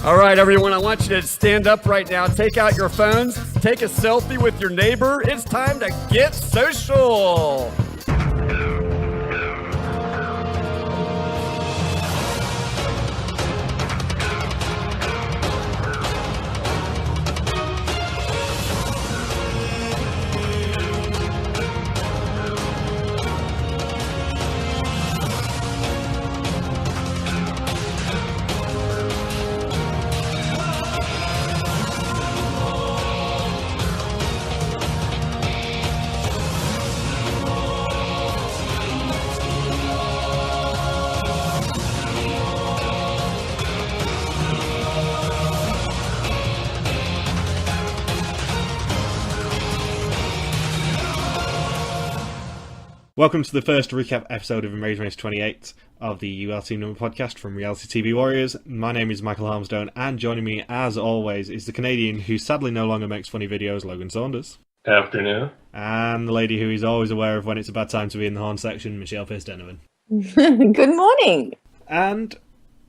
All right, everyone, I want you to stand up right now. Take out your phones. Take a selfie with your neighbor. It's time to get social. Welcome to the first recap episode of Amazing Race 28 of the UL Team Number podcast from Reality TV Warriors. My name is Michael Harmstone, and joining me, as always, is the Canadian who sadly no longer makes funny videos, Logan Saunders. Afternoon. And the lady who is always aware of when it's a bad time to be in the horn section, Michelle pearce-denovan. Good morning. And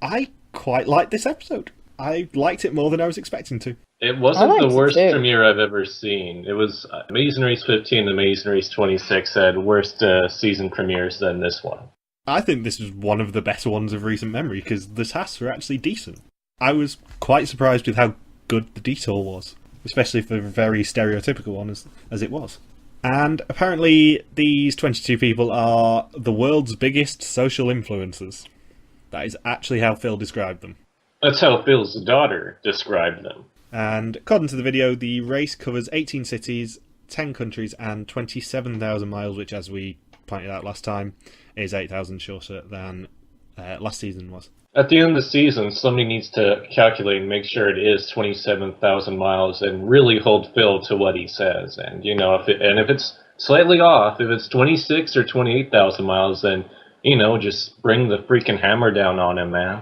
I quite liked this episode. I liked it more than I was expecting to. It wasn't the worst premiere I've ever seen. It was Amazing Race 15 and Amazing Race 26 had worse season premieres than this one. I think this was one of the better ones of recent memory, because the tasks were actually decent. I was quite surprised with how good the detail was, especially for a very stereotypical one as it was. And apparently these 22 people are the world's biggest social influencers. That is actually how Phil described them. That's how Phil's daughter described them. And according to the video, the race covers 18 cities, 10 countries, and 27,000 miles, which, as we pointed out last time, is 8,000 shorter than last season was. At the end of the season, somebody needs to calculate and make sure it is 27,000 miles and really hold Phil to what he says. And, you know, if it's slightly off, if it's 26 or 28,000 miles, then, you know, just bring the freaking hammer down on him, man.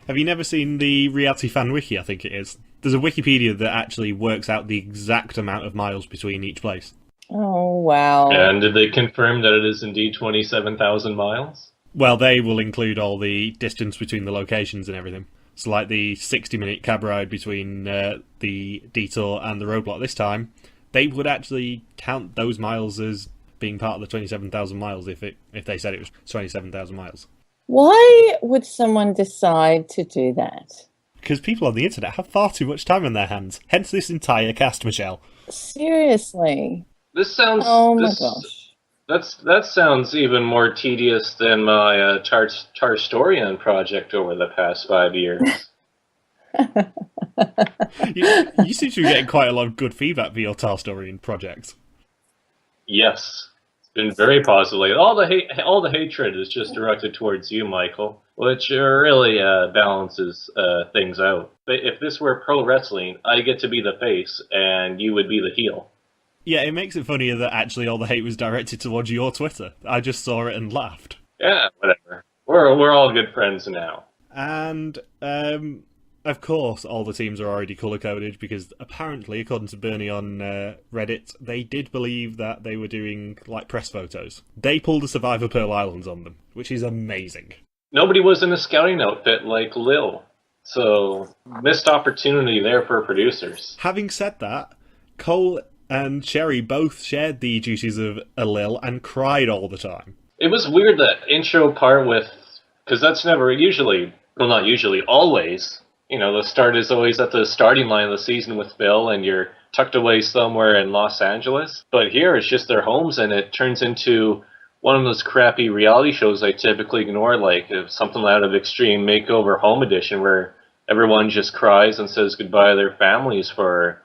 Have you never seen the Reality Fan Wiki, I think it is? There's a Wikipedia that actually works out the exact amount of miles between each place. Oh, wow. And did they confirm that it is indeed 27,000 miles? Well, they will include all the distance between the locations and everything. So like the 60-minute cab ride between the detour and the roadblock this time, they would actually count those miles as being part of the 27,000 miles if they said it was 27,000 miles. Why would someone decide to do that? Because people on the internet have far too much time on their hands. Hence this entire cast, Michelle. Seriously? This sounds... Oh my gosh. That sounds even more tedious than my Tarstorian project over the past 5 years. you seem to be getting quite a lot of good feedback for your Tarstorian project. Yes. Been very positively. All the hatred is just directed towards you, Michael, which really balances things out. But if this were pro wrestling, I get to be the face, and you would be the heel. Yeah, it makes it funnier that actually all the hate was directed towards your Twitter. I just saw it and laughed. Yeah, whatever. We're all good friends now. And of course, all the teams are already colour-coded, because apparently, according to Bernie on Reddit, they did believe that they were doing, like, press photos. They pulled a Survivor Pearl Islands on them, which is amazing. Nobody was in a scouting outfit like Lil, so missed opportunity there for producers. Having said that, Cole and Sherry both shared the duties of a Lil and cried all the time. It was weird, that intro part with... Because that's never usually... Well, not usually, always... You know, the start is always at the starting line of the season with Phil, and you're tucked away somewhere in Los Angeles. But here, it's just their homes, and it turns into one of those crappy reality shows I typically ignore, like something out of Extreme Makeover Home Edition, where everyone just cries and says goodbye to their families for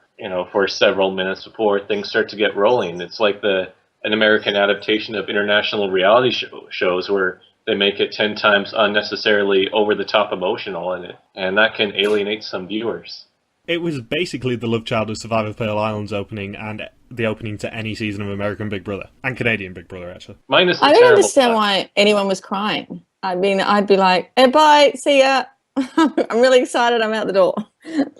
several minutes before things start to get rolling. It's like an American adaptation of international reality shows where they make it 10 times unnecessarily over-the-top emotional in it, and that can alienate some viewers. It was basically the love child of Survivor Pearl Islands opening, and the opening to any season of American Big Brother, and Canadian Big Brother, actually. Minus the I don't terrible understand part. why anyone was crying. I mean, I'd be like, hey, bye, see ya. I'm really excited, I'm out the door.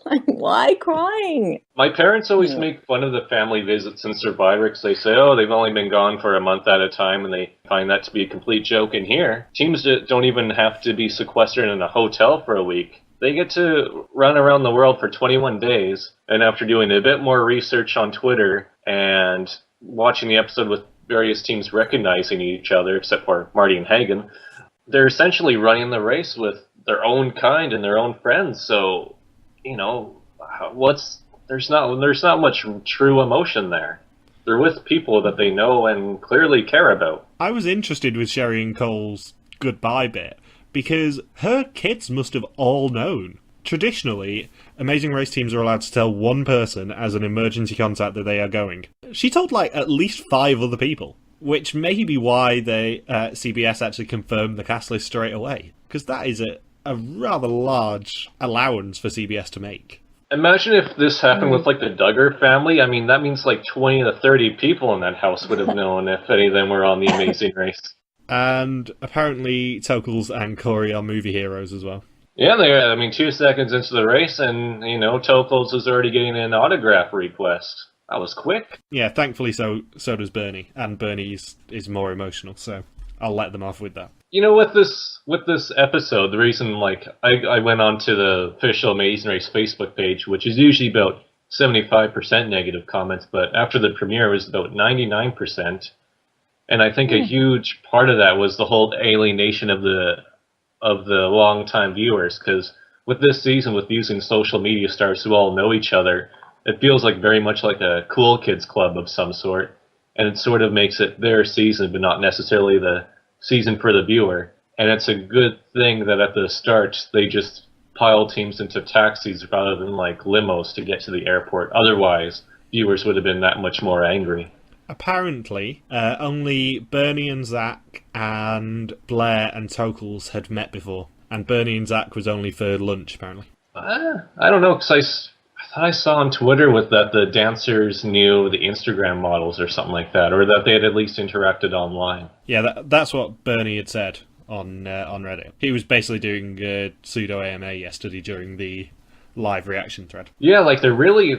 Like, why crying? My parents always make fun of the family visits in Survivor because they say, oh, they've only been gone for a month at a time, and they find that to be a complete joke. And here, teams don't even have to be sequestered in a hotel for a week. They get to run around the world for 21 days, and after doing a bit more research on Twitter and watching the episode with various teams recognizing each other, except for Marty and Hagen, they're essentially running the race with their own kind and their own friends. So, there's not much true emotion there. They're with people that they know and clearly care about. I was interested with Sherry and Cole's goodbye bit, because her kids must have all known. Traditionally, Amazing Race teams are allowed to tell one person as an emergency contact that they are going. She told, at least 5 other people, which may be why CBS actually confirmed the cast list straight away, because that is a rather large allowance for CBS to make. Imagine if this happened with, the Duggar family. I mean, that means 20 to 30 people in that house would have known if any of them were on the Amazing Race. And apparently Tokels and Corey are movie heroes as well. Yeah, they are. I mean, 2 seconds into the race, and, Tokels is already getting an autograph request. That was quick. Yeah, thankfully so does Bernie. And Bernie is more emotional, so I'll let them off with that. With this episode, the reason, I went on to the official Amazing Race Facebook page, which is usually about 75% negative comments, but after the premiere, it was about 99%. And I think a huge part of that was the whole alienation of the long-time viewers, because with this season, with using social media stars who all know each other, it feels very much like a cool kids club of some sort, and it sort of makes it their season, but not necessarily the season for the viewer. And it's a good thing that at the start, they just pile teams into taxis rather than limos to get to the airport. Otherwise, viewers would have been that much more angry. Apparently, only Bernie and Zach and Blair and Tokels had met before. And Bernie and Zach was only for lunch, apparently. I don't know, because I thought I saw on Twitter that the dancers knew the Instagram models or something like that, or that they had at least interacted online. Yeah, that's what Bernie had said on Reddit. He was basically doing pseudo AMA yesterday during the live reaction thread. Yeah,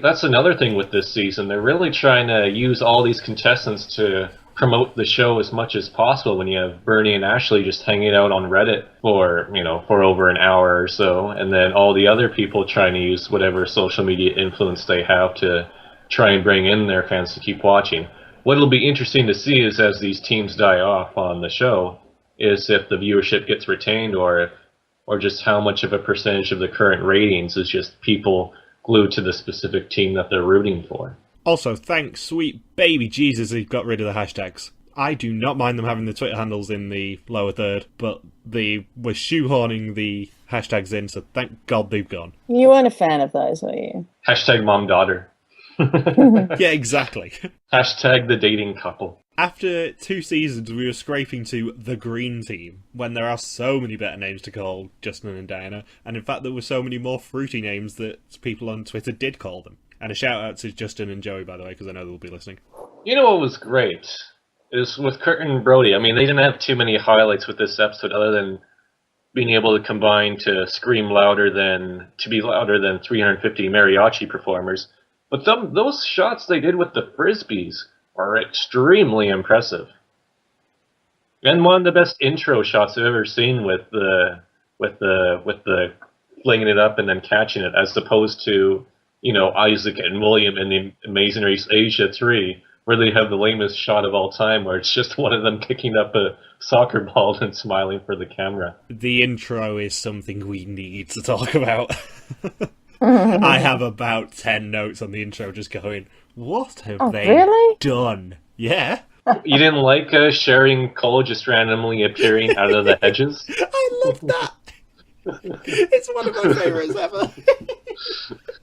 that's another thing with this season. They're really trying to use all these contestants to promote the show as much as possible when you have Bernie and Ashley just hanging out on Reddit for over an hour or so, and then all the other people trying to use whatever social media influence they have to try and bring in their fans to keep watching. What'll be interesting to see is as these teams die off on the show, is if the viewership gets retained or just how much of a percentage of the current ratings is just people glued to the specific team that they're rooting for. Also, thanks, sweet baby Jesus, they've got rid of the hashtags. I do not mind them having the Twitter handles in the lower third, but they were shoehorning the hashtags in, so thank God they've gone. You weren't a fan of those, were you? Hashtag mom-daughter. Yeah, exactly. Hashtag the dating couple. After 2 seasons, we were scraping to the Green Team, when there are so many better names to call Justin and Diana, and in fact there were so many more fruity names that people on Twitter did call them. And a shout out to Justin and Joey, by the way, because I know they'll be listening. You know what was great? Is with Kurt and Brody. I mean, they didn't have too many highlights with this episode other than being able to combine to be louder than 350 mariachi performers. But those shots they did with the frisbees are extremely impressive. And one of the best intro shots I've ever seen with the flinging it up and then catching it, as opposed to Isaac and William in the Amazing Race Asia 3, where they have the lamest shot of all time, where it's just one of them kicking up a soccer ball and smiling for the camera. The intro is something we need to talk about. I have about 10 notes on the intro just going, what have they done? Yeah. You didn't like Sherry and Cole just randomly appearing out of the hedges? I love that. It's one of my favourites ever.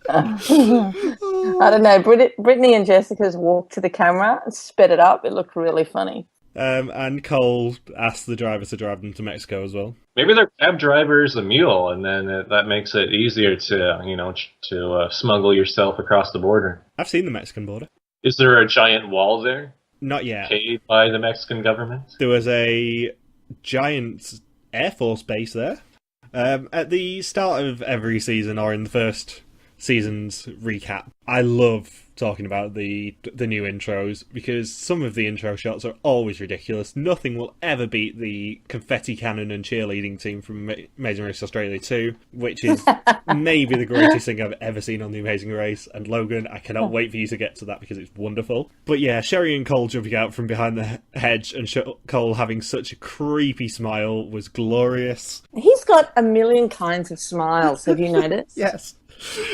I don't know. Brittany and Jessica's walk to the camera and sped it up. It looked really funny. And Cole asked the driver to drive them to Mexico as well. Maybe their cab driver is a mule, and then that makes it easier to smuggle yourself across the border. I've seen the Mexican border. Is there a giant wall there? Not yet. Paid by the Mexican government? There was a giant Air Force base there. At the start of every season, or in the first season's recap. I love talking about the new intros because some of the intro shots are always ridiculous. Nothing will ever beat the confetti cannon and cheerleading team from Amazing Race Australia 2, which is maybe the greatest thing I've ever seen on The Amazing Race. And Logan, I cannot wait for you to get to that because it's wonderful. But yeah, Sherry and Cole jumping out from behind the hedge and Cole having such a creepy smile was glorious. He's got a million kinds of smiles, have you noticed? Yes.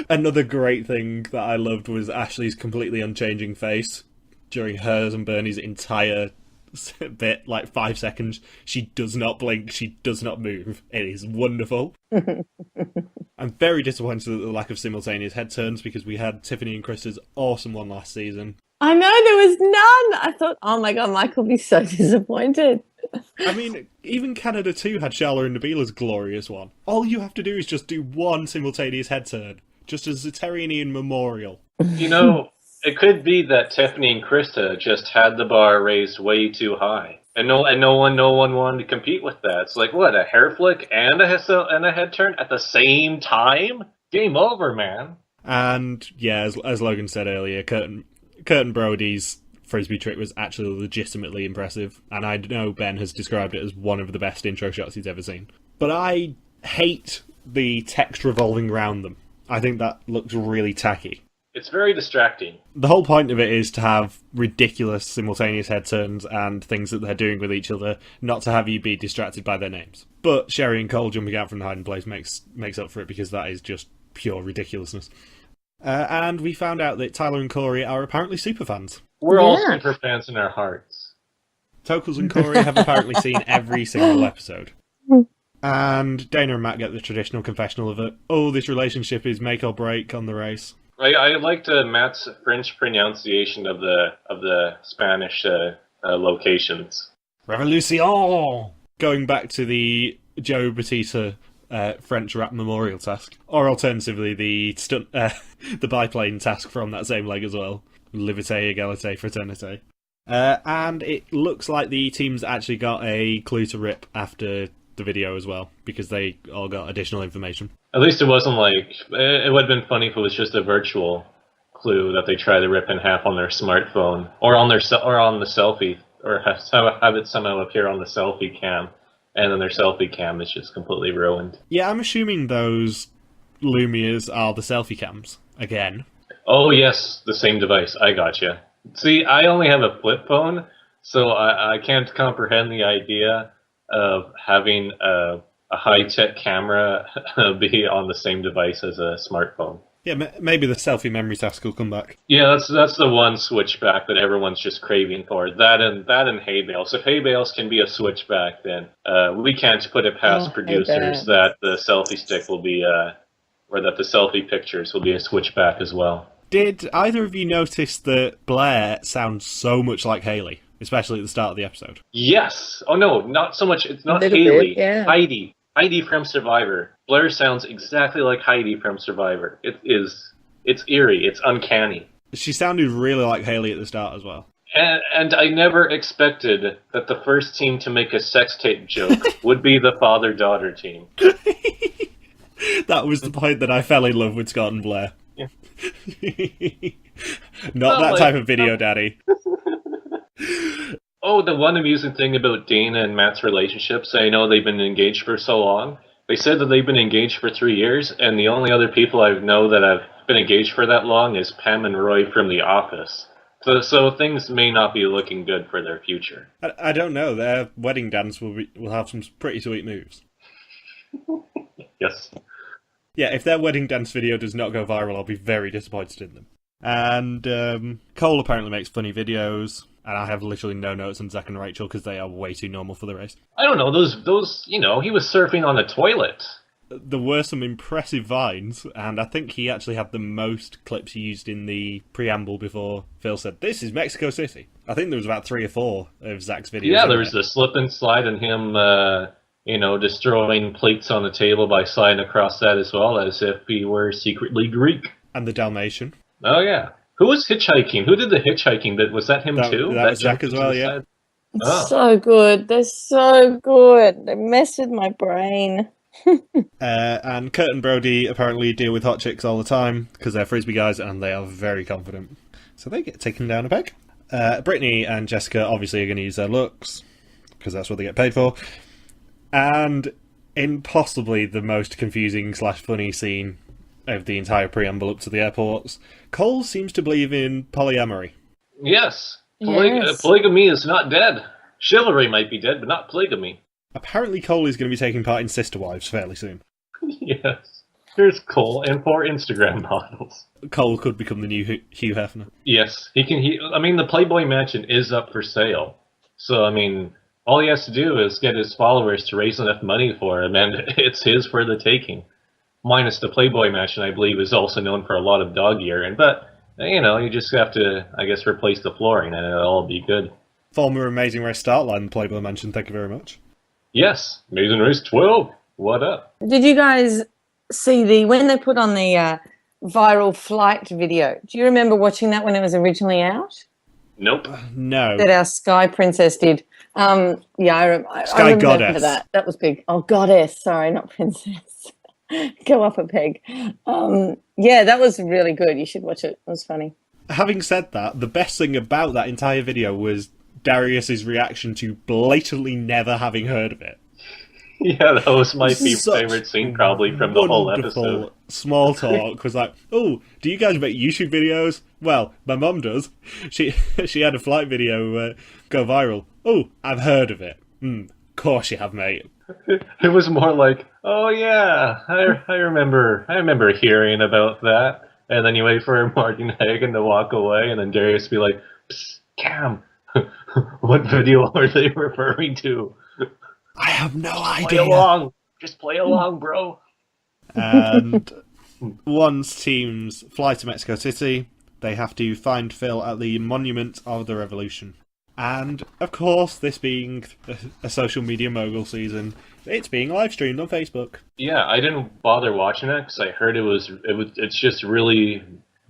Another great thing that I loved was Ashley's completely unchanging face during hers and Bernie's entire bit, like 5 seconds. She does not blink, she does not move. It is wonderful. I'm very disappointed at the lack of simultaneous head turns because we had Tiffany and Krista's awesome one last season. I know, there was none. I thought, oh my God, Mike will be so disappointed. I mean, even Canada 2 had Sharla and Nabila's glorious one. All you have to do is just do one simultaneous head turn, just as a Terrianian memorial. You know, it could be that Tiffany and Krista just had the bar raised way too high. And no one wanted to compete with that. It's like, what, a hair flick and a head turn at the same time? Game over, man. And yeah, as Logan said earlier, Curtin Brody's Frisbee trick was actually legitimately impressive, and I know Ben has described it as one of the best intro shots he's ever seen. But I hate the text revolving around them. I think that looks really tacky. It's very distracting. The whole point of it is to have ridiculous simultaneous head turns and things that they're doing with each other, not to have you be distracted by their names. But Sherry and Cole jumping out from the hiding place makes up for it because that is just pure ridiculousness. And we found out that Tyler and Corey are apparently superfans. We're all super fans in our hearts. Tokels and Corey have apparently seen every single episode. And Dana and Matt get the traditional confessional of it. Oh, this relationship is make or break on the race. I liked Matt's French pronunciation of the Spanish locations. Revolution! Going back to the Joe Batista French rap memorial task. Or alternatively, the biplane task from that same leg as well. Liberté, égalité, fraternité. And it looks like the teams actually got a clue to rip after the video as well, because they all got additional information. At least it wasn't like... It would have been funny if it was just a virtual clue that they try to rip in half on their smartphone, or on the selfie, or have it somehow appear on the selfie cam, and then their selfie cam is just completely ruined. Yeah, I'm assuming those Lumias are the selfie cams, again. Oh yes, the same device. I gotcha. See, I only have a flip phone, so I can't comprehend the idea of having a high-tech camera be on the same device as a smartphone. Yeah, maybe the selfie memory task will come back. Yeah, that's the one switchback that everyone's just craving for. That and hay bales. If hay bales can be a switchback, then we can't put it past producers that the selfie stick will be, or that the selfie pictures will be a switchback as well. Did either of you notice that Blair sounds so much like Haley, especially at the start of the episode? Yes. Oh no, not so much. It's not Haley. Yeah. Heidi from Survivor. Blair sounds exactly like Heidi from Survivor. It's eerie. It's uncanny. She sounded really like Haley at the start as well. And I never expected that the first team to make a sex tape joke would be the father-daughter team. That was the point that I fell in love with Scott and Blair. Yeah. Not that type of video, Daddy. Oh, the one amusing thing about Dana and Matt's relationships, I know they've been engaged for so long. They said that they've been engaged for 3 years, and the only other people I know that have been engaged for that long is Pam and Roy from The Office. So things may not be looking good for their future. I don't know. Their wedding dance will have some pretty sweet moves. Yes. Yeah, if their wedding dance video does not go viral, I'll be very disappointed in them. And Cole apparently makes funny videos, and I have literally no notes on Zach and Rachel because they are way too normal for the race. I don't know, those he was surfing on a toilet. There were some impressive vines, and I think he actually had the most clips used in the preamble before Phil said, "This is Mexico City." I think there was about 3 or 4 of Zach's videos. Yeah, there was the slip and slide and him, destroying plates on the table by sliding across that as well, as if he were secretly Greek. And the Dalmatian. Oh, yeah. Who was hitchhiking? Who did the hitchhiking? Was that him too? That was Zach as well, yeah. Oh. So good. They're so good. They mess with my brain. And Kurt and Brody apparently deal with hot chicks all the time because they're frisbee guys and they are very confident. So they get taken down a peg. Brittany and Jessica obviously are going to use their looks because that's what they get paid for. And in possibly the most confusing / funny scene of the entire preamble up to the airports, Cole seems to believe in polyamory. Yes. Yes. Polygamy is not dead. Chivalry might be dead, but not polygamy. Apparently Cole is going to be taking part in Sister Wives fairly soon. Yes. Here's Cole and 4 Instagram models. Cole could become the new Hugh Hefner. Yes, he can. The Playboy Mansion is up for sale. So, all he has to do is get his followers to raise enough money for him, and it's his for the taking. Minus the Playboy Mansion, I believe, is also known for a lot of dog urine. But, you just have to, I guess, replace the flooring, and it'll all be good. Former Amazing Race start line, the Playboy Mansion, thank you very much. Yes, Amazing Race 12. What up? Did you guys see when they put on the viral flight video? Do you remember watching that when it was originally out? Nope. No. That our Sky Princess did. I Sky remember Goddess. that. That was big. Oh, Goddess. Sorry, not Princess. Go up a peg. That was really good. You should watch it. It was funny. Having said that, the best thing about that entire video was Darius's reaction to blatantly never having heard of it. Yeah, that was my Such favorite scene probably from the whole wonderful episode. Small talk was like, oh, do you guys make YouTube videos? Well, my mum does. She had a flight video go viral. Oh, I've heard of it. Of course you have, mate. It was more like, oh yeah, I remember hearing about that. And then you wait for Martin Hagen to walk away, and then Darius be like, psst, Cam, what video are they referring to? I have no Play idea. along. Just play along, bro. And once teams fly to Mexico City, they have to find Phil at the Monument of the Revolution. And, of course, this being a social media mogul season, it's being live streamed on Facebook. Yeah, I didn't bother watching it because I heard it was just really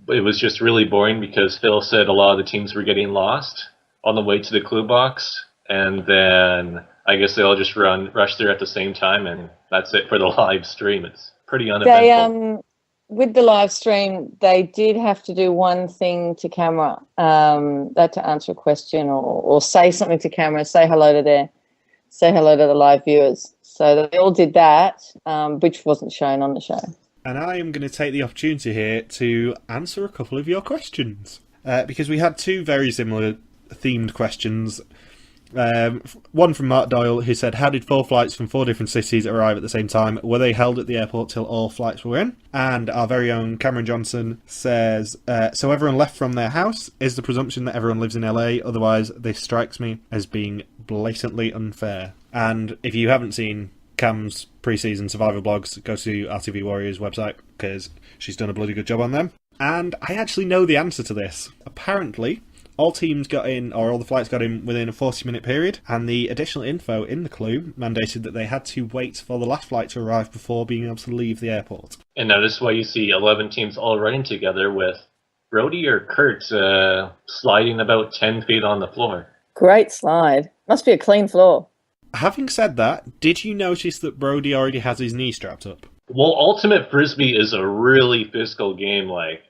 boring because Phil said a lot of the teams were getting lost on the way to the clue box, and then I guess they all just rush there at the same time, and that's it for the live stream. It's pretty uneventful. With the live stream, they did have to do one thing to camera. That to answer a question or say something to camera, say hello to the live viewers. So they all did that, which wasn't shown on the show. And I am going to take the opportunity here to answer a couple of your questions. Because we had two very similar themed questions. One from Mark Doyle, who said, how did 4 flights from 4 different cities arrive at the same time? Were they held at the airport till all flights were in? And our very own Cameron Johnson says, so everyone left from their house? Is the presumption that everyone lives in LA? Otherwise, this strikes me as being blatantly unfair. And if you haven't seen Cam's pre-season Survivor blogs, go to RTV Warriors website, because she's done a bloody good job on them. And I actually know the answer to this. Apparently, all teams got in, or all the flights got in within a 40-minute period, and the additional info in the clue mandated that they had to wait for the last flight to arrive before being able to leave the airport. And notice why you see 11 teams all running together with Brody or Kurt sliding about 10 feet on the floor. Great slide. Must be a clean floor. Having said that, did you notice that Brody already has his knee strapped up? Well, Ultimate Frisbee is a really physical game. Like,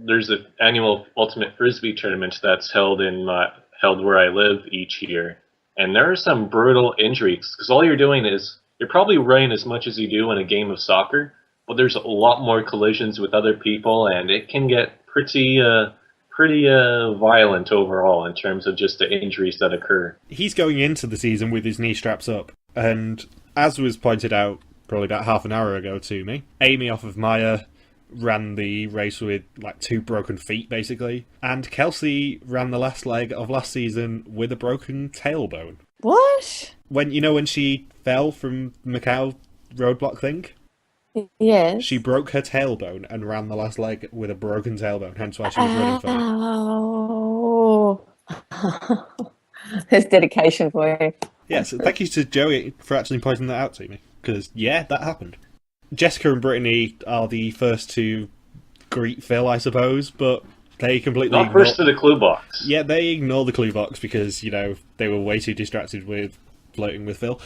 there's an annual Ultimate Frisbee tournament that's held where I live each year. And there are some brutal injuries, because all you're doing is, you're probably running as much as you do in a game of soccer, but there's a lot more collisions with other people, and it can get pretty violent overall in terms of just the injuries that occur. He's going into the season with his knee straps up, and as was pointed out probably about half an hour ago to me, Amy off of Maya ran the race with like 2 broken feet basically, and Kelsey ran the last leg of last season with a broken tailbone. What? When she fell from Macau roadblock thing? Yes. She broke her tailbone and ran the last leg with a broken tailbone, hence why she was running far. Oh. There's dedication for you. Yes, thank you to Joey for actually pointing that out to me, because, yeah, that happened. Jessica and Brittany are the first to greet Phil, I suppose, but they completely Not first to the clue box. Yeah, they ignore the clue box because, they were way too distracted with flirting with Phil.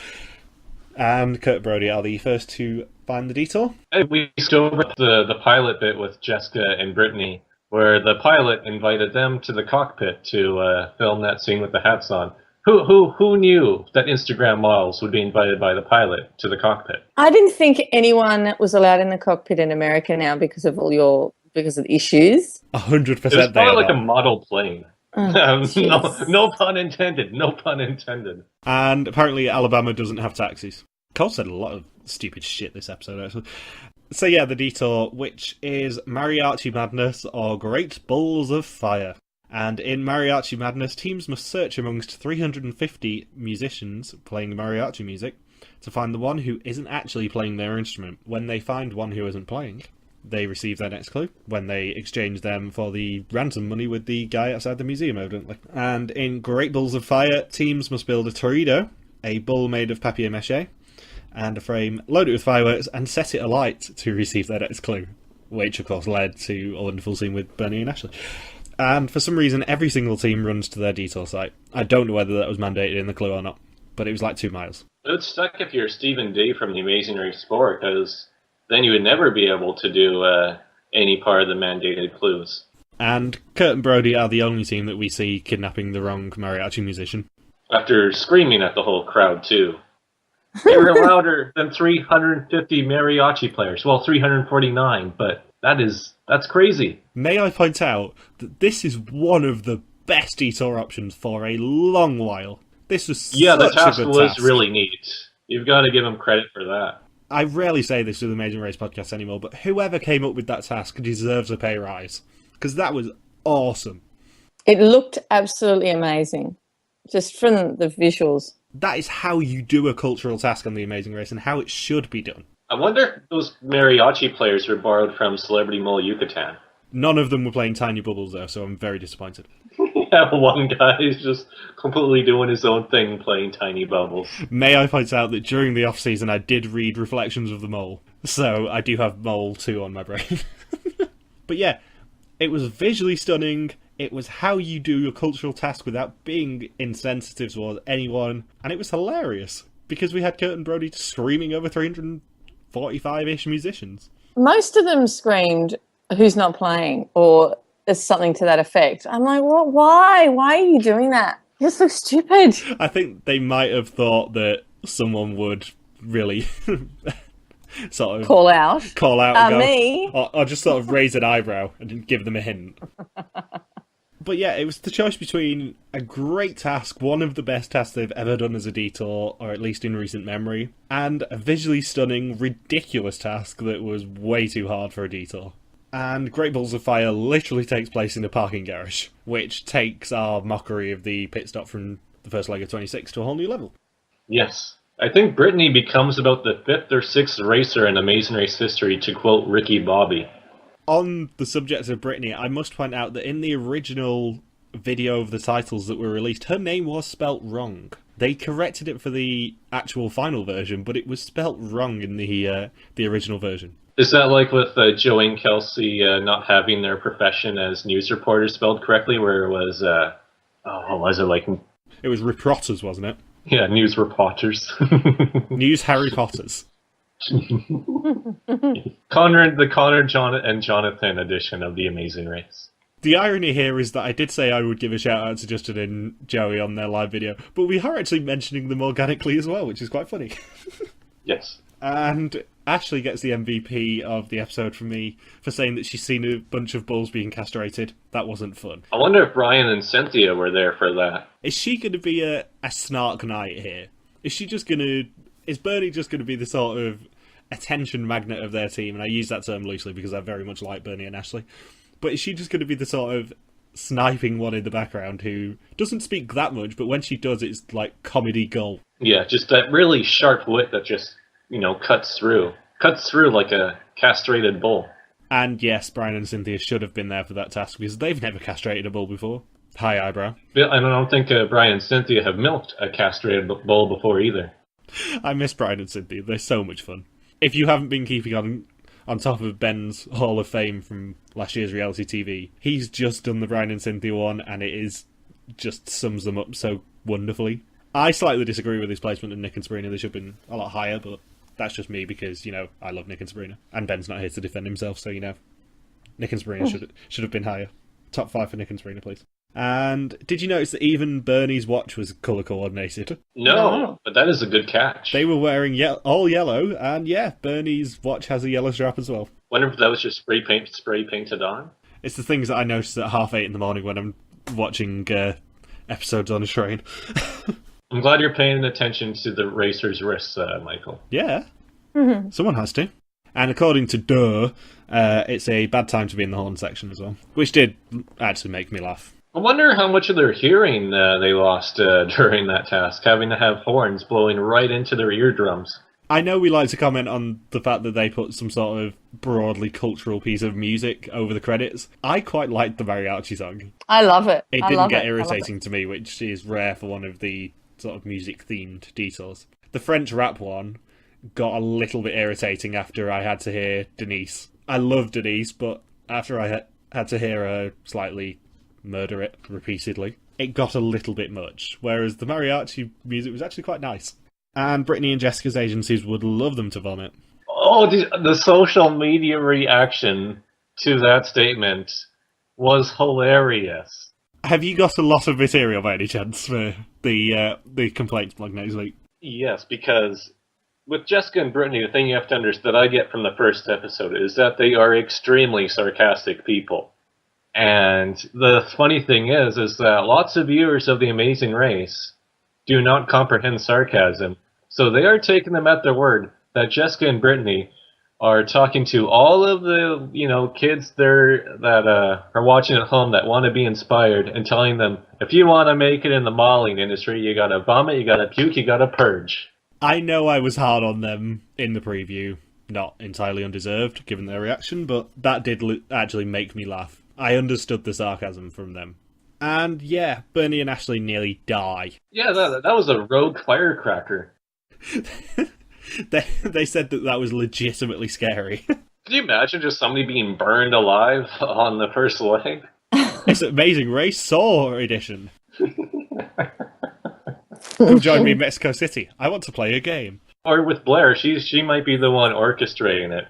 And Kurt and Brody are the first to find the detour. Hey, we still over the pilot bit with Jessica and Brittany, where the pilot invited them to the cockpit to film that scene with the hats on. Who knew that Instagram models would be invited by the pilot to the cockpit? I didn't think anyone was allowed in the cockpit in America now because of the issues. 100% It was they probably are like a not. model plane. No pun intended. No pun intended. And apparently Alabama doesn't have taxis. Cole said a lot of stupid shit this episode, actually. So yeah, the detour, which is Mariachi Madness or Great Balls of Fire. And in Mariachi Madness, teams must search amongst 350 musicians playing mariachi music to find the one who isn't actually playing their instrument. When they find one who isn't playing, they receive their next clue when they exchange them for the ransom money with the guy outside the museum, evidently. And in Great Balls of Fire, teams must build a torpedo, a bull made of papier-mâché, and a frame, load it with fireworks, and set it alight to receive their next clue, which of course led to a wonderful scene with Bernie and Ashley. And for some reason, every single team runs to their detour site. I don't know whether that was mandated in the clue or not, but it was like 2 miles. It would suck if you're Stephen D from The Amazing Race 4, because then you would never be able to do any part of the mandated clues. And Kurt and Brody are the only team that we see kidnapping the wrong mariachi musician. After screaming at the whole crowd, too. They were louder than 350 mariachi players. Well, 349, but that's crazy. May I point out that this is one of the best detour options for a long while. This was such the task a good was task. really neat. You've got to give them credit for that. I rarely say this to the Amazing Race podcast anymore, but whoever came up with that task deserves a pay rise. Because that was awesome. It looked absolutely amazing, just from the visuals. That is how you do a cultural task on The Amazing Race and how it should be done. I wonder if those mariachi players were borrowed from Celebrity Mole Yucatan. None of them were playing Tiny Bubbles, though, so I'm very disappointed. Yeah, one guy is just completely doing his own thing, playing Tiny Bubbles. May I point out that during the off-season I did read Reflections of the Mole, so I do have Mole 2 on my brain. But yeah, it was visually stunning. It was how you do your cultural task without being insensitive towards anyone, and it was hilarious, because we had Kurt and Brody screaming over 345-ish musicians. Most of them screamed, "Who's not playing?" or "There's something to that effect." I'm like, what? Why? Why are you doing that? You just look stupid. I think they might have thought that someone would really sort of Call out. and go, Me. or just sort of raise an eyebrow and give them a hint. But yeah, it was the choice between a great task, one of the best tasks they've ever done as a detour, or at least in recent memory, and a visually stunning, ridiculous task that was way too hard for a detour. And Great Balls of Fire literally takes place in a parking garage, which takes our mockery of the pit stop from the first leg of 26 to a whole new level. Yes. I think Brittany becomes about the 5th or 6th racer in Amazing Race history, to quote Ricky Bobby. On the subject of Brittany, I must point out that in the original video of the titles that were released, her name was spelt wrong. They corrected it for the actual final version, but it was spelt wrong in the original version. Is that like with Joe and Kelsey not having their profession as news reporters spelled correctly, where it was, what was it like? It was reporters, wasn't it? Yeah, news reporters. News Harry Potters. The Connor, and Jonathan edition of The Amazing Race. The irony here is that I did say I would give a shout out to Justin and Joey on their live video, but we are actually mentioning them organically as well, which is quite funny. Yes. And Ashley gets the MVP of the episode from me for saying that she's seen a bunch of bulls being castrated. That wasn't fun. I wonder if Brian and Cynthia were there for that. Is she going to be a snark knight here? Is Bernie just going to be the sort of attention magnet of their team? And I use that term loosely because I very much like Bernie and Ashley. But is she just going to be the sort of sniping one in the background who doesn't speak that much, but when she does, it's like comedy gold? Yeah, just that really sharp wit that just, cuts through. Cuts through like a castrated bull. And yes, Brian and Cynthia should have been there for that task because they've never castrated a bull before. High eyebrow. I don't think Brian and Cynthia have milked a castrated bull before either. I miss Brian and Cynthia. They're so much fun. If you haven't been keeping on top of Ben's Hall of Fame from last year's reality TV, he's just done the Brian and Cynthia one, and it is just sums them up so wonderfully. I slightly disagree with his placement of Nick and Sabrina. They should have been a lot higher, but that's just me because, I love Nick and Sabrina. And Ben's not here to defend himself, so, Nick and Sabrina should have been higher. Top 5 for Nick and Sabrina, please. And did you notice that even Bernie's watch was colour coordinated? No, but that is a good catch. They were wearing all yellow, and Bernie's watch has a yellow strap as well. Wonder if that was just spray painted on? It's the things that I notice at 8:30 in the morning when I'm watching episodes on a train. I'm glad you're paying attention to the racer's wrists, Michael. Yeah. Mm-hmm. Someone has to. And according to Durr, it's a bad time to be in the horn section as well, which did actually make me laugh. I wonder how much of their hearing they lost during that task, having to have horns blowing right into their eardrums. I know we like to comment on the fact that they put some sort of broadly cultural piece of music over the credits. I quite liked the mariachi song. I love it. It didn't get irritating to me, which is rare for one of the sort of music-themed details. The French rap one got a little bit irritating after I had to hear Denise. I love Denise, but after I had to hear her slightly murder it repeatedly, it got a little bit much, whereas the mariachi music was actually quite nice. And Brittany and Jessica's agencies would love them to vomit. Oh, the social media reaction to that statement was hilarious. Have you got a lot of material by any chance for the complaints blog next week? Yes, because with Jessica and Brittany, the thing you have to understand that I get from the first episode is that they are extremely sarcastic people. And the funny thing is that lots of viewers of The Amazing Race do not comprehend sarcasm. So they are taking them at their word that Jessica and Brittany are talking to all of the, kids that are watching at home that want to be inspired and telling them, if you want to make it in the modeling industry, you got to vomit, you got to puke, you got to purge. I know I was hard on them in the preview, not entirely undeserved given their reaction, but that did actually make me laugh. I understood the sarcasm from them. And Bernie and Ashley nearly die. Yeah, that was a rogue firecracker. They said that was legitimately scary. Can you imagine just somebody being burned alive on the first leg? It's Amazing Race Saw edition. Come join me in Mexico City. I want to play a game. Or with Blair, she might be the one orchestrating it.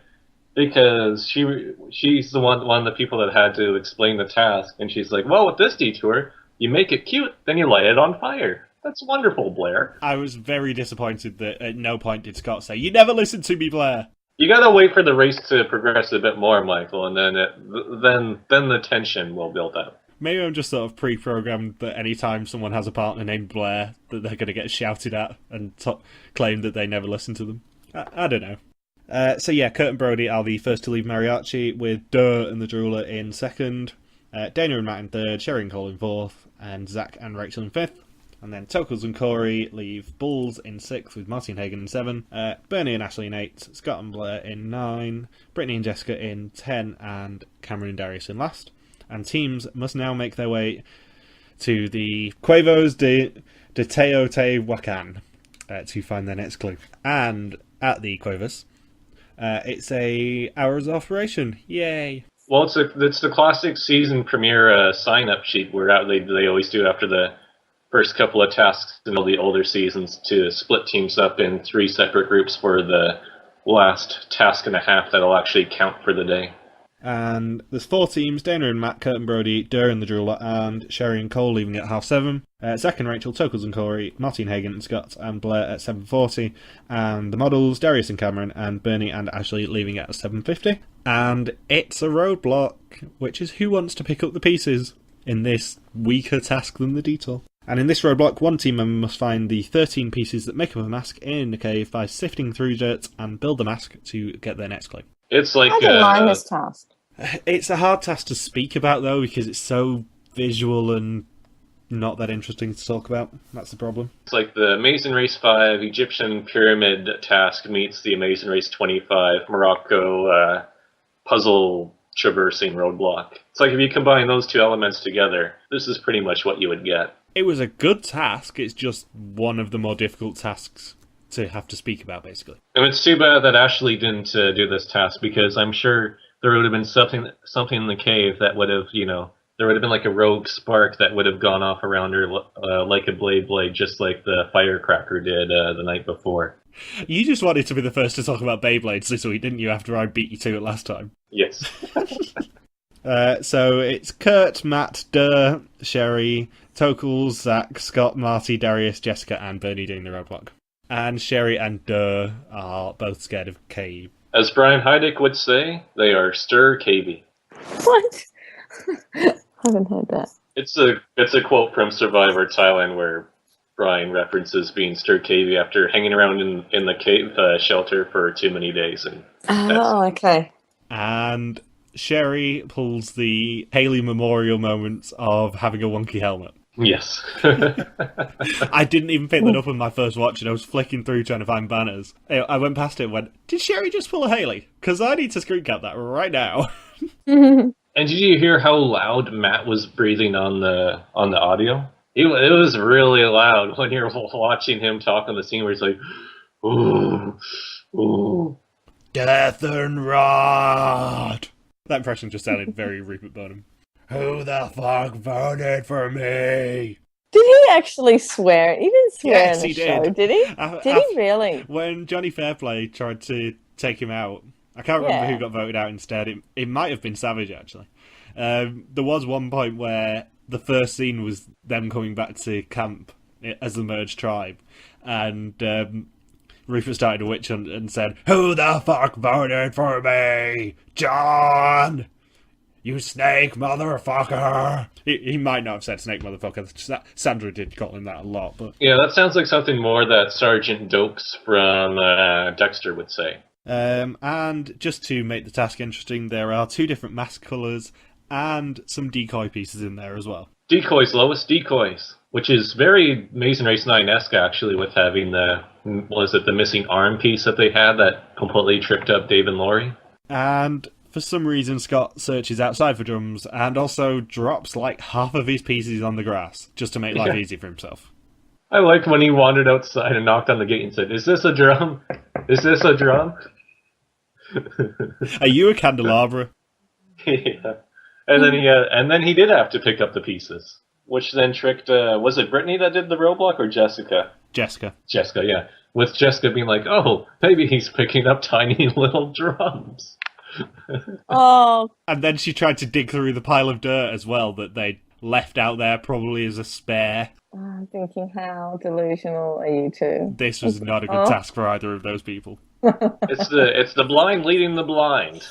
Because she's the one of the people that had to explain the task, and she's like, well, with this detour, you make it cute, then you light it on fire. That's wonderful, Blair. I was very disappointed that at no point did Scott say, you never listened to me, Blair. You gotta wait for the race to progress a bit more, Michael, and then the tension will build up. Maybe I'm just sort of pre-programmed that any time someone has a partner named Blair, that they're going to get shouted at and claim that they never listen to them. I don't know. Kurt and Brody are the first to leave mariachi, with Durr and the Drooler in second, Dana and Matt in third, Sherry and Cole in fourth, and Zach and Rachel in fifth. And then Tokels and Corey leave Bulls in sixth, with Marty and Hagen in seven, Bernie and Ashley in eight, Scott and Blair in nine, Brittany and Jessica in 10, and Cameron and Darius in last. And teams must now make their way to the Cuevos de Teotihuacan to find their next clue. And at the Cuevas, it's a hours operation. Yay! Well, it's the classic season premiere sign-up sheet where they always do after the first couple of tasks in all the older seasons to split teams up in 3 separate groups for the last task and a half that'll actually count for the day. And there's 4 teams: Dana and Matt, Kurt and Brody, Durr and the Drooler, and Sherry and Cole leaving at 7:30. Zach and Rachel, Tokels and Corey, Marty and Hagen, and Scott and Blair at 7:40. And the models, Darius and Cameron, and Bernie and Ashley leaving at 7:50. And it's a roadblock, which is who wants to pick up the pieces in this weaker task than the detour. And in this roadblock, one team member must find the 13 pieces that make up a mask in a cave by sifting through dirt and build the mask to get their next clue. It's like I don't mind this task. It's a hard task to speak about, though, because it's so visual and not that interesting to talk about. That's the problem. It's like the Amazing Race 5 Egyptian Pyramid task meets the Amazing Race 25 Morocco puzzle traversing roadblock. It's like if you combine those 2 elements together, this is pretty much what you would get. It was a good task. It's just one of the more difficult tasks to have to speak about, basically. And it's too bad that Ashley didn't do this task, because I'm sure there would have been something in the cave that would have, there would have been like a rogue spark that would have gone off around her like a blade, just like the firecracker did the night before. You just wanted to be the first to talk about Beyblades this week, didn't you, after I beat you to it last time? Yes. So it's Kurt, Matt, Durr, Sherry, Tokul, Zach, Scott, Marty, Darius, Jessica, and Bernie doing the roadblock. And Sherry and Durr are both scared of Cave. As Brian Heidick would say, they are stir-cavey. What? I haven't heard that. It's a quote from Survivor Thailand where Brian references being stir-cavey after hanging around in the cave shelter for too many days. And okay. And Sherry pulls the Haley memorial moments of having a wonky helmet. Yes. I didn't even pick that up on my first watch, and I was flicking through trying to find banners. I went past it and went, did Sherry just pull a Haley? Because I need to screen cap that right now. And did you hear how loud Matt was breathing on the audio? It was really loud when you're watching him talk on the scene where he's like, ooh, ooh. Death and Rot! That impression just sounded very Rupert Burnham. Who the fuck voted for me? Did he actually swear? He didn't swear Yes, in the he show, did. did he? Did he really? When Johnny Fairplay tried to take him out, I can't remember who got voted out instead. It might have been Savage, actually. There was one point where the first scene was them coming back to camp as the merged tribe, and Rufus started a witch hunt and said, "Who the fuck voted for me? John! You snake motherfucker!" He might not have said snake motherfucker. Sandra did call him that a lot, but Yeah, that sounds like something more that Sergeant Dokes from Dexter would say. And just to make the task interesting, there are 2 different mask colours and some decoy pieces in there as well. Decoys, Lois, decoys. Which is very Amazing Race 9-esque, actually, with having the missing arm piece that they had that completely tripped up Dave and Laurie. And for some reason, Scott searches outside for drums and also drops like half of his pieces on the grass just to make life easy for himself. I liked when he wandered outside and knocked on the gate and said, "Is this a drum? Is this a drum?" Are you a candelabra? Yeah. And then he did have to pick up the pieces, which then tricked, was it Brittany that did the roadblock or Jessica? Jessica, yeah. With Jessica being like, oh, maybe he's picking up tiny little drums. Oh. And then she tried to dig through the pile of dirt as well that they'd left out there probably as a spare. I'm thinking, how delusional are you two? This was not a good task for either of those people. It's the blind leading the blind.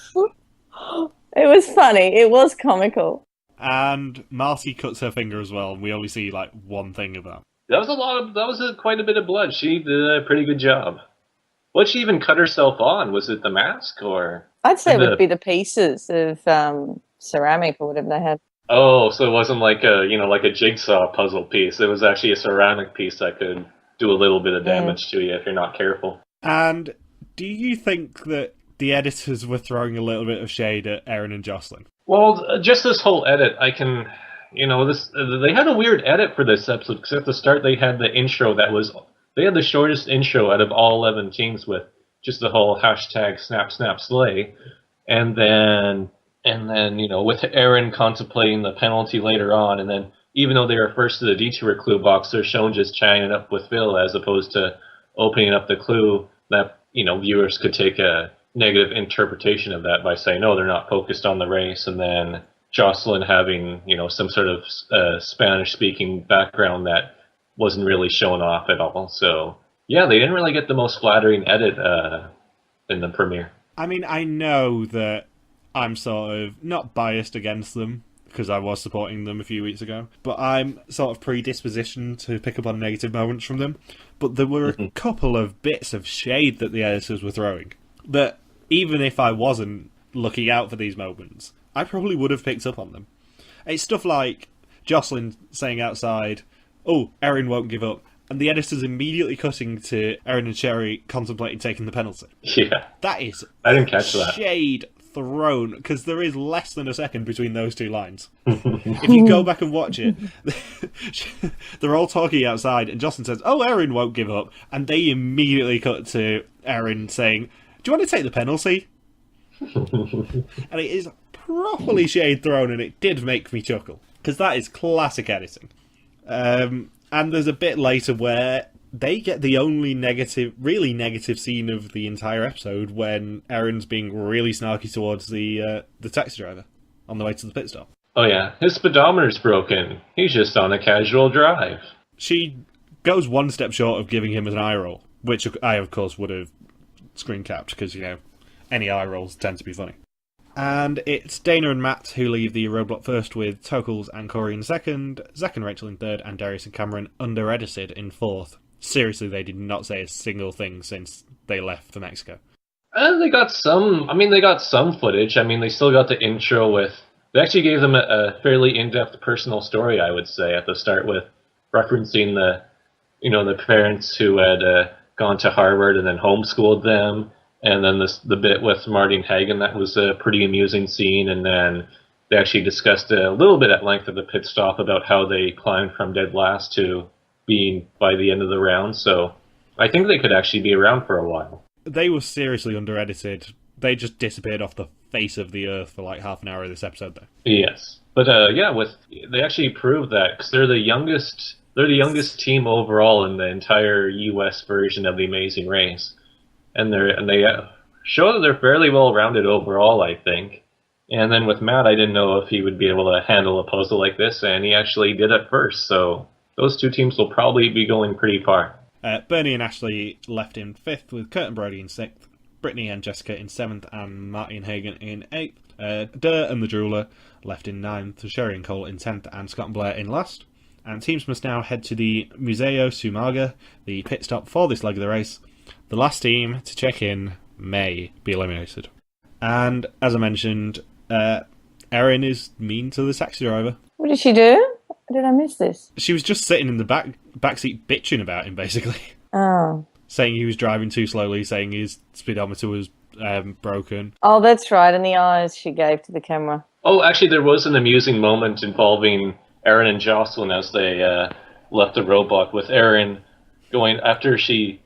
It was funny. It was comical. And Marcy cuts her finger as well, and we only see like one thing of that. That was quite a bit of blood. She did a pretty good job. What'd she even cut herself on? Was it the mask or? I'd say it would be the pieces of ceramic or whatever they had. Oh, so it wasn't like a jigsaw puzzle piece. It was actually a ceramic piece that could do a little bit of damage to you if you're not careful. And do you think that the editors were throwing a little bit of shade at Erin and Jocelyn? Well, just this whole edit, they had a weird edit for this episode, because at the start they had the intro they had the shortest intro out of all 11 teams with just the whole hashtag snap snap slay, and then with Erin contemplating the penalty later on, and then even though they were first to the detour clue box, they're shown just chatting it up with Phil as opposed to opening up the clue that viewers could take a negative interpretation of that by saying, no, they're not focused on the race, and then Jocelyn having, some sort of Spanish-speaking background that wasn't really shown off at all. So, yeah, they didn't really get the most flattering edit in the premiere. I mean, I know that I'm sort of not biased against them, because I was supporting them a few weeks ago, but I'm sort of predispositioned to pick up on negative moments from them. But there were a couple of bits of shade that the editors were throwing that, even if I wasn't looking out for these moments, I probably would have picked up on them. It's stuff like Jocelyn saying outside, "Oh, Erin won't give up," and the editors immediately cutting to Erin and Sherry contemplating taking the penalty. Yeah. That is I didn't catch that. Shade thrown, because there is less than a second between those two lines. If you go back and watch it, they're all talking outside, and Jocelyn says, "Oh, Erin won't give up," and they immediately cut to Erin saying, "Do you want to take the penalty?" And it is properly shade thrown, and it did make me chuckle, because that is classic editing. And there's a bit later where they get the only really negative scene of the entire episode when Erin's being really snarky towards the taxi driver on the way to the pit stop. Oh yeah, his speedometer's broken. He's just on a casual drive. She goes one step short of giving him an eye roll, which I, of course, would have screen capped, because, any eye rolls tend to be funny. And it's Dana and Matt who leave the roadblock first, with Tokels and Corey in second, Zach and Rachel in third, and Darius and Cameron under-edited in fourth. Seriously, they did not say a single thing since they left for Mexico. They got some footage. They still got the intro with... They actually gave them a fairly in-depth personal story, I would say, at the start, with referencing the parents who had gone to Harvard and then homeschooled them, and then the bit with Marty and Hagen. That was a pretty amusing scene, and then they actually discussed a little bit at length of the pit stop about how they climbed from dead last to being by the end of the round, so I think they could actually be around for a while. They were seriously under-edited. They just disappeared off the face of the earth for like half an hour of this episode, though. Yes, but they actually proved that, because they're the youngest team overall in the entire U.S. version of The Amazing Race, and they show that they're fairly well-rounded overall, I think. And then with Matt, I didn't know if he would be able to handle a puzzle like this, and he actually did at first, so those two teams will probably be going pretty far. Bernie and Ashley left in fifth, with Kurt and Brody in sixth, Brittany and Jessica in seventh, and Marty and Hagen in eighth. Durr and the Jeweler left in ninth, Sherry and Cole in 10th, and Scott and Blair in last. And teams must now head to the Museo Sumaga, the pit stop for this leg of the race. The last team to check in may be eliminated. And, as I mentioned, Erin is mean to the taxi driver. What did she do? Did I miss this? She was just sitting in the backseat bitching about him, basically. Oh. Saying he was driving too slowly, saying his speedometer was broken. Oh, that's right, and the eyes she gave to the camera. Oh, actually, there was an amusing moment involving Erin and Jocelyn as they left the roadblock, with Erin going, after she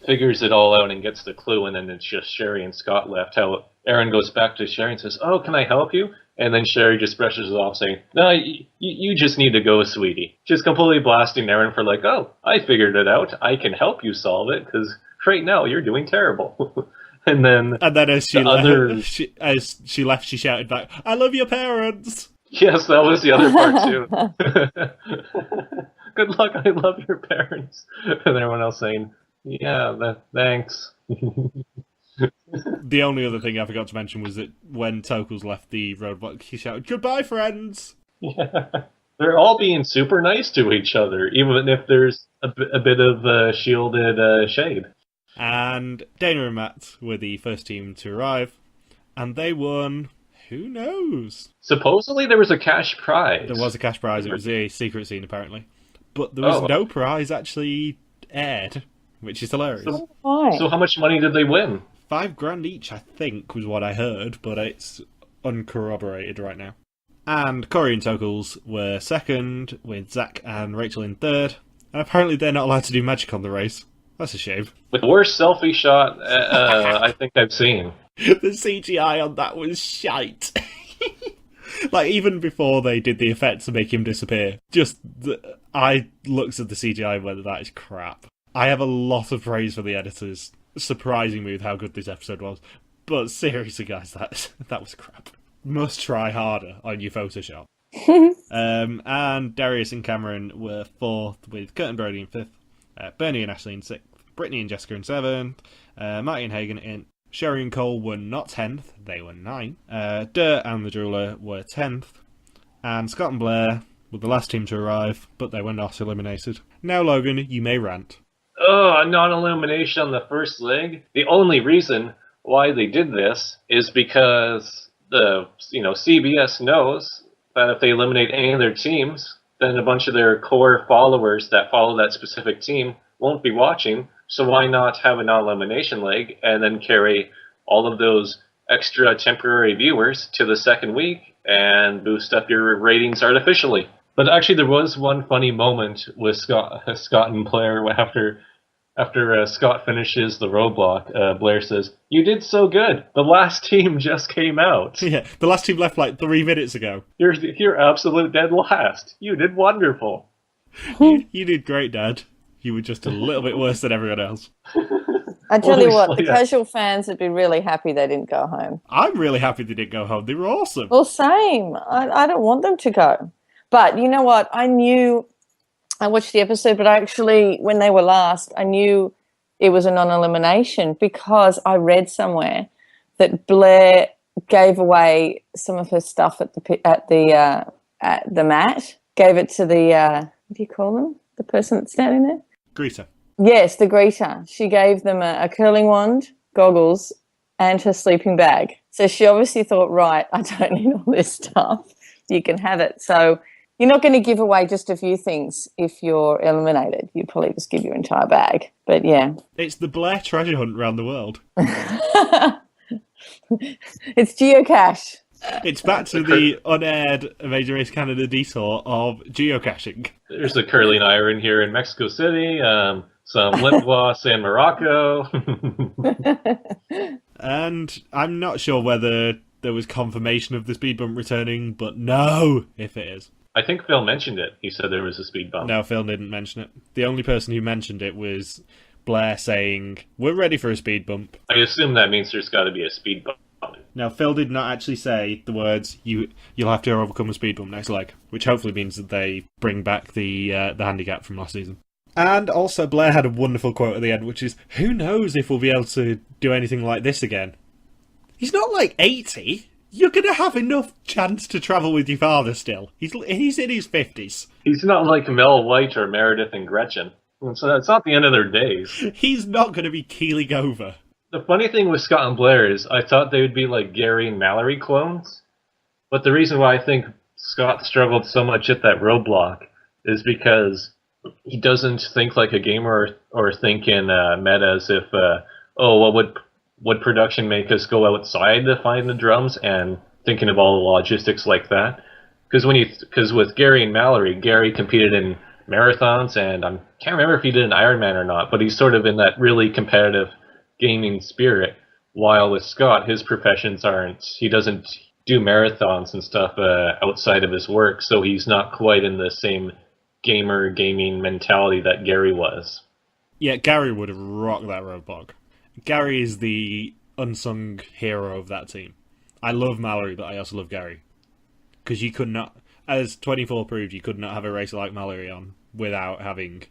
figures it all out and gets the clue, and then it's just Sherry and Scott left, how Erin goes back to Sherry and says, "Oh, can I help you?" And then Sherry just brushes it off, saying, "No, you just need to go, sweetie." Just completely blasting Erin for like, "Oh, I figured it out. I can help you solve it, because right now you're doing terrible." And then as she left, she shouted back, "I love your parents!" Yes, that was the other part too. Good luck, I love your parents. And everyone else saying, "Yeah, thanks." The only other thing I forgot to mention was that when Tokels left the roadblock, he shouted, "Goodbye, friends!" Yeah. They're all being super nice to each other, even if there's a bit of shielded shade. And Dana and Matt were the first team to arrive, and they won. Who knows? Supposedly there was a cash prize. There was a cash prize. It was a secret scene, apparently. But there was no prize actually aired, which is hilarious. So how much money did they win? $5,000 each, I think, was what I heard, but it's uncorroborated right now. And Corey and Tokels were second, with Zach and Rachel in third. And apparently they're not allowed to do magic on the race. That's a shame. With the worst selfie shot I think I've seen. The CGI on that was shite. Like, even before they did the effect to make him disappear, I looked at the CGI and went, that is crap. I have a lot of praise for the editors, surprising me with how good this episode was. But seriously, guys, that was crap. Must try harder on your Photoshop. And Darius and Cameron were fourth, with Kurt and Brody in fifth, Bernie and Ashley in sixth, Brittany and Jessica in seventh, Marty and Hagen in. Sherry and Cole were not 10th, they were 9th. Durr and the Jeweler were 10th. And Scott and Blair were the last team to arrive, but they were not eliminated. Now, Logan, you may rant. Oh, a non-elimination on the first leg? The only reason why they did this is because CBS knows that if they eliminate any of their teams, then a bunch of their core followers that follow that specific team won't be watching. So why not have a non-elimination leg and then carry all of those extra temporary viewers to the second week and boost up your ratings artificially? But actually, there was one funny moment with Scott and Blair after After Scott finishes the roadblock, Blair says, "You did so good. The last team just came out. Yeah, the last team left like 3 minutes ago. You're absolute dead last. You did wonderful." You did great, Dad. You were just a little bit worse than everyone else. I tell you what, Obviously, the casual fans would be really happy they didn't go home. I'm really happy they didn't go home. They were awesome. Well, same. I don't want them to go. But you know what? I watched the episode, but when they were last, I knew it was a non-elimination because I read somewhere that Blair gave away some of her stuff at the mat. Gave it to the what do you call them? The person that's standing there. Greeter. Yes, the greeter. She gave them a curling wand, goggles, and her sleeping bag. So she obviously thought, right, I don't need all this stuff. You can have it. So you're not going to give away just a few things if you're eliminated. You'd probably just give your entire bag. But yeah. It's the Blair treasure hunt around the world. It's geocache. It's back to the unaired Amazing Race Canada detour of geocaching. There's a curling iron here in Mexico City, some lip gloss in Morocco. And I'm not sure whether there was confirmation of the speed bump returning, but no, if it is. I think Phil mentioned it. He said there was a speed bump. No, Phil didn't mention it. The only person who mentioned it was Blair saying, "We're ready for a speed bump." I assume that means there's got to be a speed bump. Now, Phil did not actually say the words, you'll have to overcome a speed bump next leg, which hopefully means that they bring back the handicap from last season. And also, Blair had a wonderful quote at the end, which is, who knows if we'll be able to do anything like this again? He's not like 80. You're going to have enough chance to travel with your father still. He's in his 50s. He's not like Mel White or Meredith and Gretchen. So it's not the end of their days. He's not going to be keeling over. The funny thing with Scott and Blair is I thought they would be like Gary and Mallory clones. But the reason why I think Scott struggled so much at that roadblock is because he doesn't think like a gamer or think in meta as if, what would production make us go outside to find the drums, and thinking of all the logistics like that. Because with Gary and Mallory, Gary competed in marathons, and I can't remember if he did an Ironman or not, but he's sort of in that really competitive gaming spirit, while with Scott, his professions aren't, he doesn't do marathons and stuff outside of his work, so he's not quite in the same gaming mentality that Gary was. Yeah, Gary would have rocked that roadblock. Gary is the unsung hero of that team. I love Mallory, but I also love Gary. Because you could not, as 24 proved, you could not have a racer like Mallory on without having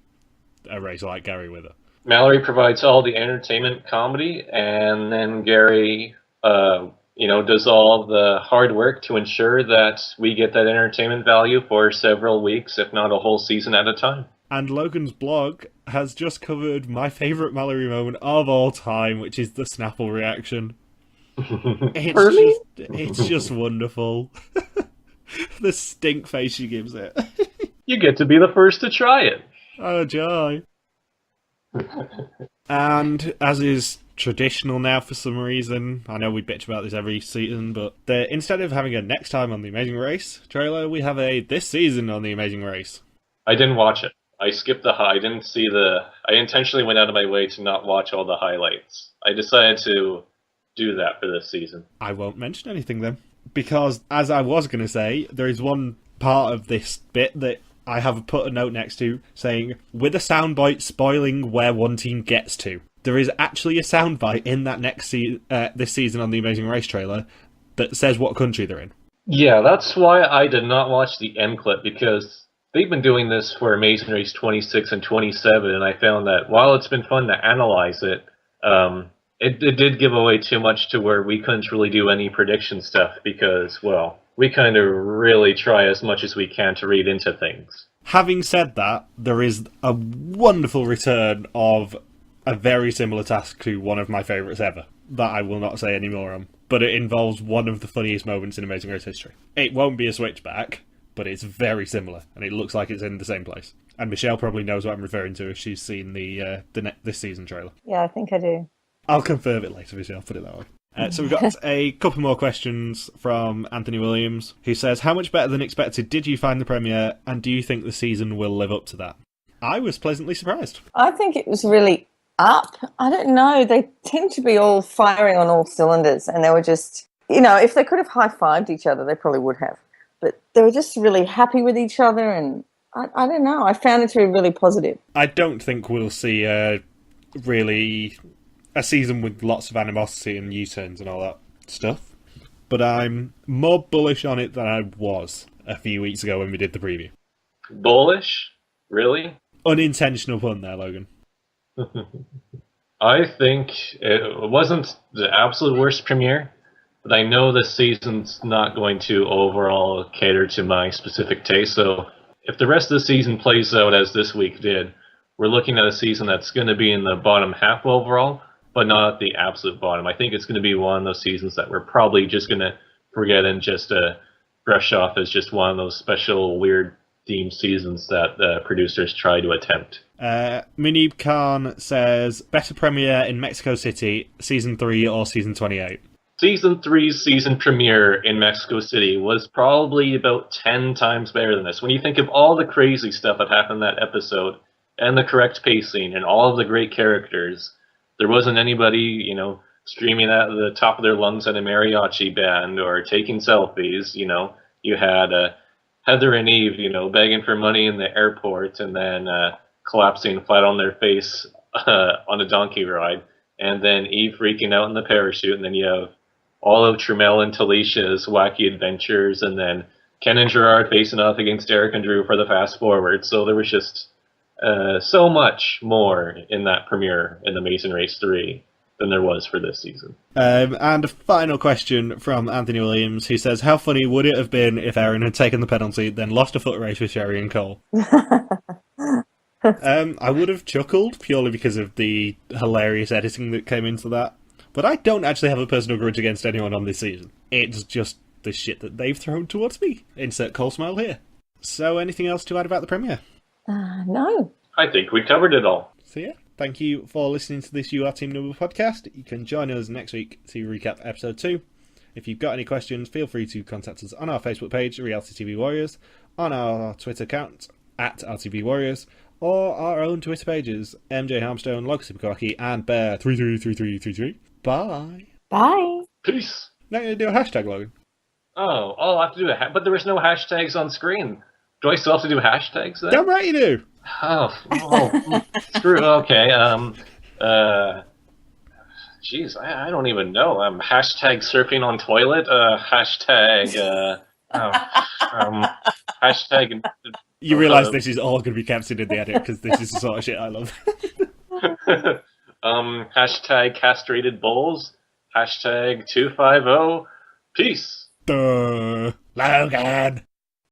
a racer like Gary with her. Mallory provides all the entertainment comedy, and then Gary, does all the hard work to ensure that we get that entertainment value for several weeks, if not a whole season at a time. And Logan's blog has just covered my favourite Mallory moment of all time, which is the Snapple reaction. It's just wonderful. The stink face she gives it. You get to be the first to try it. Oh, joy. And as is traditional now for some reason, I know we bitch about this every season, but instead of having a next time on The Amazing Race trailer, we have a this season on The Amazing Race. I didn't watch it. I skipped I didn't see I intentionally went out of my way to not watch all the highlights. I decided to do that for this season. I won't mention anything then, because as I was going to say, there is one part of this bit that I have put a note next to saying, with a soundbite spoiling where one team gets to. There is actually a soundbite in that this season on The Amazing Race trailer that says what country they're in. Yeah, that's why I did not watch the end clip, because they've been doing this for Amazing Race 26 and 27, and I found that while it's been fun to analyze it, it did give away too much to where we couldn't really do any prediction stuff because, well, we kind of really try as much as we can to read into things. Having said that, there is a wonderful return of a very similar task to one of my favourites ever, that I will not say any more on, but it involves one of the funniest moments in Amazing Race history. It won't be a switchback, but it's very similar, and it looks like it's in the same place. And Michelle probably knows what I'm referring to if she's seen this season trailer. Yeah, I think I do. I'll confirm it later, Michelle, put it that way. So we've got a couple more questions from Anthony Williams, who says, how much better than expected did you find the premiere, and do you think the season will live up to that? I was pleasantly surprised. I think it was really up. I don't know. They tend to be all firing on all cylinders, and they were just, if they could have high-fived each other, they probably would have. But they were just really happy with each other, and I don't know. I found it to be really positive. I don't think we'll see really a season with lots of animosity and U-turns and all that stuff. But I'm more bullish on it than I was a few weeks ago when we did the preview. Bullish? Really? Unintentional pun there, Logan. I think it wasn't the absolute worst premiere, but I know this season's not going to overall cater to my specific taste. So if the rest of the season plays out as this week did, we're looking at a season that's going to be in the bottom half overall, but not at the absolute bottom. I think it's going to be one of those seasons that we're probably just going to forget and just brush off as just one of those special weird theme seasons that the producers try to attempt. Munib Khan says, better premiere in Mexico City, Season 3 or Season 28? Season 3's season premiere in Mexico City was probably about 10 times better than this. When you think of all the crazy stuff that happened in that episode, and the correct pacing, and all of the great characters, there wasn't anybody, screaming at the top of their lungs at a mariachi band or taking selfies. You had Heather and Eve, begging for money in the airport and then collapsing flat on their face on a donkey ride, and then Eve freaking out in the parachute, and then you have all of Tramiel and Talicia's wacky adventures, and then Ken and Gerard facing off against Eric and Drew for the fast forward. So there was just so much more in that premiere in The Amazing Race 3 than there was for this season. And a final question from Anthony Williams, who says, how funny would it have been if Aaron had taken the penalty, then lost a foot race with Sherry and Cole? I would have chuckled, purely because of the hilarious editing that came into that. But I don't actually have a personal grudge against anyone on this season. It's just the shit that they've thrown towards me. Insert Cole smile here. So anything else to add about the premiere? No. I think we covered it all. So yeah, thank you for listening to this You Are Team Number podcast. You can join us next week to recap episode 2. If you've got any questions, feel free to contact us on our Facebook page, Reality TV Warriors, on our Twitter account, @RTV Warriors, or our own Twitter pages, MJ Harmstone, Log Superquacky, and Bear333333. Bye. Bye. Peace. Now you're going to do a hashtag, Logan. Oh, I have to do but there was no hashtags on screen. Do I still have to do hashtags then? Damn right you do. Oh, screw. Okay. Jeez, I don't even know. Hashtag surfing on toilet. Hashtag. Hashtag. You realise this is all going to be captured in the edit because this is the sort of shit I love. Hashtag castrated bulls. Hashtag 250. Peace. Duh. Logan.